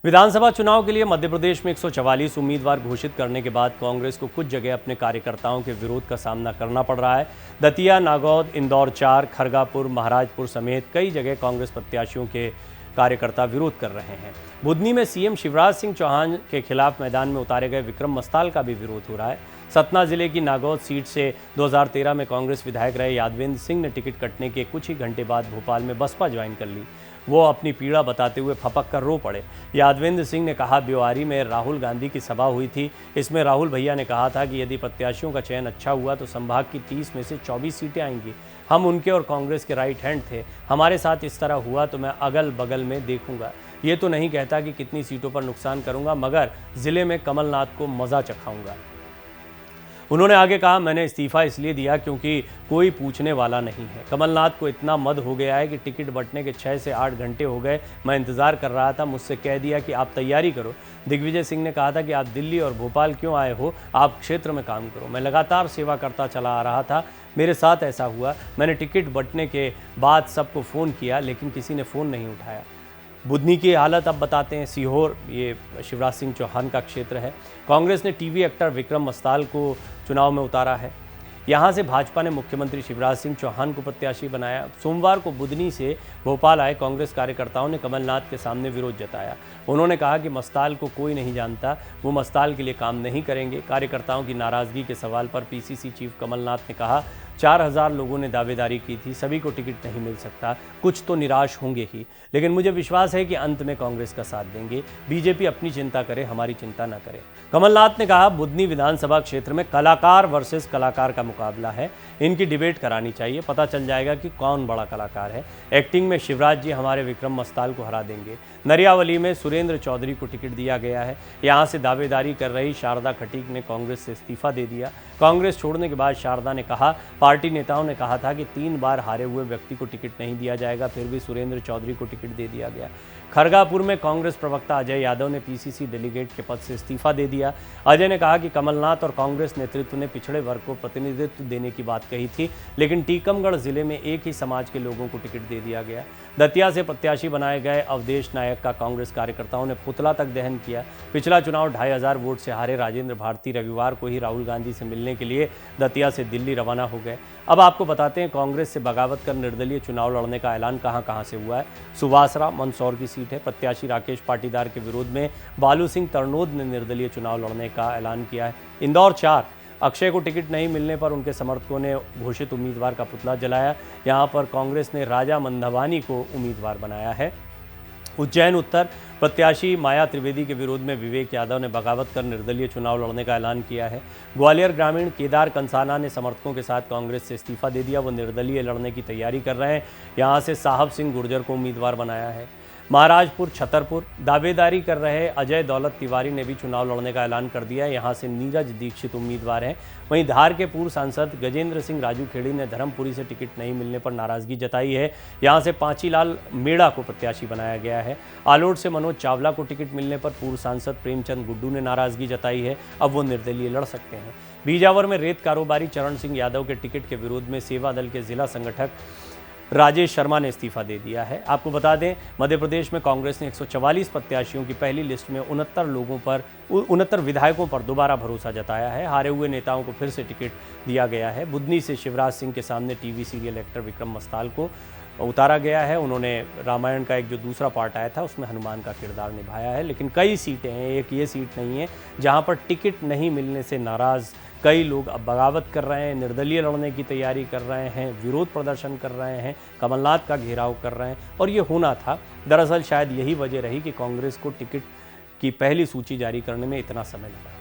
विधानसभा चुनाव के लिए मध्य प्रदेश में 144 उम्मीदवार घोषित करने के बाद कांग्रेस को कुछ जगह अपने कार्यकर्ताओं के विरोध का सामना करना पड़ रहा है। दतिया, नागौद, इंदौर 4, खरगापुर, महाराजपुर समेत कई जगह कांग्रेस प्रत्याशियों के कार्यकर्ता विरोध कर रहे हैं। बुधनी में सीएम शिवराज सिंह चौहान के खिलाफ मैदान में उतारे गए विक्रम मस्ताल का भी विरोध हो रहा है। सतना जिले की नागौद सीट से 2013 में कांग्रेस विधायक रहे यादवेंद्र सिंह ने टिकट कटने के कुछ ही घंटे बाद भोपाल में बसपा ज्वाइन कर ली। वो अपनी पीड़ा बताते हुए फपक कर रो पड़े। यादवेंद्र सिंह ने कहा, ब्योआरी में राहुल गांधी की सभा हुई थी। इसमें राहुल भैया ने कहा था कि यदि प्रत्याशियों का चयन अच्छा हुआ तो संभाग की 30 में से 24 सीटें आएंगी। हम उनके और कांग्रेस के राइट हैंड थे। हमारे साथ इस तरह हुआ तो मैं अगल बगल में देखूंगा। ये तो नहीं कहता कि कितनी सीटों पर नुकसान करूंगा, मगर जिले में कमलनाथ को मजा चखाऊंगा। उन्होंने आगे कहा, मैंने इस्तीफा इसलिए दिया क्योंकि कोई पूछने वाला नहीं है। कमलनाथ को इतना मद हो गया है कि टिकट बंटने के 6 से 8 घंटे हो गए। मैं इंतज़ार कर रहा था, मुझसे कह दिया कि आप तैयारी करो। दिग्विजय सिंह ने कहा था कि आप दिल्ली और भोपाल क्यों आए हो, आप क्षेत्र में काम करो। मैं लगातार सेवा करता चला आ रहा था, मेरे साथ ऐसा हुआ। मैंने टिकट बंटने के बाद सबको फ़ोन किया, लेकिन किसी ने फ़ोन नहीं उठाया। बुधनी की हालत अब बताते हैं। सीहोर, ये शिवराज सिंह चौहान का क्षेत्र है। कांग्रेस ने टीवी एक्टर विक्रम मस्ताल को चुनाव में उतारा है। यहां से भाजपा ने मुख्यमंत्री शिवराज सिंह चौहान को प्रत्याशी बनाया। सोमवार को बुधनी से भोपाल आए कांग्रेस कार्यकर्ताओं ने कमलनाथ के सामने विरोध जताया। उन्होंने कहा कि मस्ताल को कोई नहीं जानता, वो मस्ताल के लिए काम नहीं करेंगे। कार्यकर्ताओं की नाराजगी के सवाल पर पीसीसी चीफ कमलनाथ ने कहा, 4000 लोगों ने दावेदारी की थी, सभी को टिकट नहीं मिल सकता, कुछ तो निराश होंगे ही, लेकिन मुझे विश्वास है कि अंत में कांग्रेस का साथ देंगे। बीजेपी अपनी चिंता करे, हमारी चिंता न करे। कमलनाथ ने कहा, बुधनी विधानसभा क्षेत्र में कलाकार वर्सेस कलाकार का मुकाबला है। इनकी डिबेट करानी चाहिए, पता चल जाएगा कि कौन बड़ा कलाकार है। एक्टिंग में शिवराज जी हमारे विक्रम मस्ताल को हरा देंगे। नरियावली में सुरेंद्र चौधरी को टिकट दिया गया है। यहाँ से दावेदारी कर रही शारदा खटीक ने कांग्रेस से इस्तीफा दे दिया। कांग्रेस छोड़ने के बाद शारदा ने कहा, पार्टी नेताओं ने कहा था कि 3 बार हारे हुए व्यक्ति को टिकट नहीं दिया जाएगा, फिर भी सुरेंद्र चौधरी को टिकट दे दिया गया। खरगापुर में कांग्रेस प्रवक्ता अजय यादव ने पीसीसी डेलीगेट के पद से इस्तीफा दे दिया। अजय ने कहा कि कमलनाथ और कांग्रेस नेतृत्व ने पिछड़े वर्ग को प्रतिनिधित्व देने की बात कही थी, लेकिन टीकमगढ़ जिले में एक ही समाज के लोगों को टिकट दे दिया गया। दतिया से प्रत्याशी बनाए गए अवधेश नायक का कांग्रेस कार्यकर्ताओं ने पुतला तक दहन किया। पिछला चुनाव 2500 वोट से हारे राजेंद्र भारती रविवार को ही राहुल गांधी से मिलने के लिए दतिया से दिल्ली रवाना हो गए। अब आपको बताते हैं, कांग्रेस से बगावत कर निर्दलीय चुनाव लड़ने का ऐलान कहां से हुआ है। सुवासरा मंदसौर की सीट है। प्रत्याशी राकेश पाटीदार के विरोध में बालू सिंह तरनोद ने निर्दलीय चुनाव लड़ने का ऐलान किया है। इंदौर 4, अक्षय को टिकट नहीं मिलने पर उनके समर्थकों ने घोषित उम्मीदवार का पुतला जलाया। यहां पर कांग्रेस ने राजा मंधावानी को उम्मीदवार बनाया है। उज्जैन उत्तर, प्रत्याशी माया त्रिवेदी के विरोध में विवेक यादव ने बगावत कर निर्दलीय चुनाव लड़ने का ऐलान किया है। ग्वालियर ग्रामीण, केदार कंसाना ने समर्थकों के साथ कांग्रेस से इस्तीफा दे दिया। वो निर्दलीय लड़ने की तैयारी कर रहे हैं। यहां से साहब सिंह गुर्जर को उम्मीदवार बनाया है। महाराजपुर, छतरपुर, दावेदारी कर रहे अजय दौलत तिवारी ने भी चुनाव लड़ने का ऐलान कर दिया है। यहाँ से नीरज दीक्षित उम्मीदवार हैं। वहीं धार के पूर्व सांसद गजेंद्र सिंह राजू खेड़ी ने धर्मपुरी से टिकट नहीं मिलने पर नाराजगी जताई है। यहाँ से पांचीलाल मेड़ा को प्रत्याशी बनाया गया है। आलोट से मनोज चावला को टिकट मिलने पर पूर्व सांसद प्रेमचंद गुड्डू ने नाराजगी जताई है। अब वो निर्दलीय लड़ सकते हैं। बीजावर में रेत कारोबारी चरण सिंह यादव के टिकट के विरोध में सेवा दल के जिला संगठक राजेश शर्मा ने इस्तीफा दे दिया है। आपको बता दें, मध्य प्रदेश में कांग्रेस ने 144 प्रत्याशियों की पहली लिस्ट में 69 विधायकों पर दोबारा भरोसा जताया है। हारे हुए नेताओं को फिर से टिकट दिया गया है। बुधनी से शिवराज सिंह के सामने टीवी सीरियल एक्टर विक्रम मस्ताल को उतारा गया है। उन्होंने रामायण का एक जो दूसरा पार्ट आया था उसमें हनुमान का किरदार निभाया है। लेकिन कई सीटें हैं, एक ये सीट नहीं है जहां पर टिकट नहीं मिलने से नाराज़ कई लोग अब बगावत कर रहे हैं, निर्दलीय लड़ने की तैयारी कर रहे हैं, विरोध प्रदर्शन कर रहे हैं, कमलनाथ का घेराव कर रहे हैं। और ये होना था। दरअसल शायद यही वजह रही कि कांग्रेस को टिकट की पहली सूची जारी करने में इतना समय लगा।